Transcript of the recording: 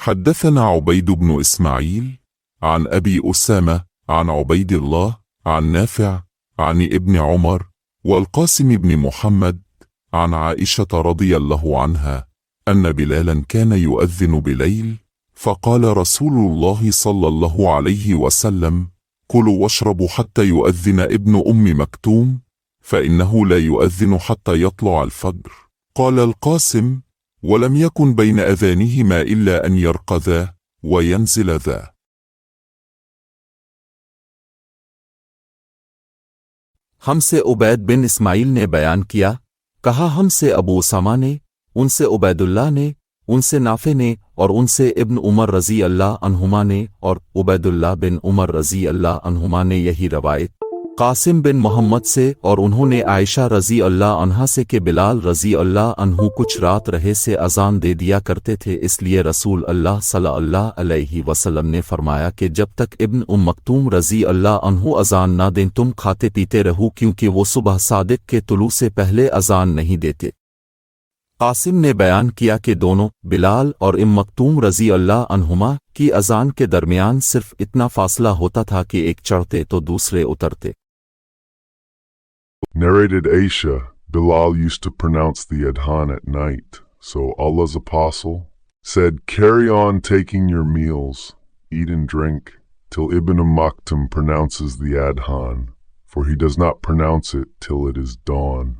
حدثنا عبيد بن إسماعيل عن أبي أسامة عن عبيد الله عن نافع عن ابن عمر والقاسم بن محمد عن عائشة رضي الله عنها أن بلالا كان يؤذن بليل، فقال رسول الله صلى الله عليه وسلم: كلوا واشربوا حتى يؤذن ابن أم مكتوم، فإنه لا يؤذن حتى يطلع الفجر. قال القاسم: ولم يكن بين أذانهما إلا أن يرقذا وينزل ذا. हमसे उबैद बिन इस्माइल ने बयान किया, कहा हमसे अबू उसामा ने, उनसे उबैदुल्लाह ने, उनसे नाफे ने और उनसे इब्न उमर रज़ी अल्लाह अन्हुमा ने और उबैदुल्लाह बिन उमर रज़ी अल्लाह अन्हुमा ने यही रवायत कासिम बिन मोहम्मद से और उन्होंने आयशा रज़ी अल्लाह अन्हा से कि बिलाल रज़ी अल्लाह अन्हु कुछ रात रहे से अज़ान दे दिया करते थे, इसलिए रसूल अल्लाह सल्लल्लाहु अलैहि वसल्लम ने फरमाया कि जब तक इब्न उम मक्तूम रज़ी अल्लाह अन्हु अज़ान ना दें तुम खाते पीते रहो, क्योंकि वो सुबह सादिक के तुलू से पहले अज़ान नहीं देते। कासिम ने बयान किया कि दोनों बिलाल और इम मक्तूम रज़ी अल्लाह अन्हुमा की अज़ान के दरमियान सिर्फ इतना फासला होता था कि एक चढ़ते तो दूसरे उतरते। Narrated Aisha, Bilal used to pronounce the adhan at night, so Allah's apostle said, carry on taking your meals, eat and drink, till Ibn Maktum pronounces the adhan, for he does not pronounce it till it is dawn.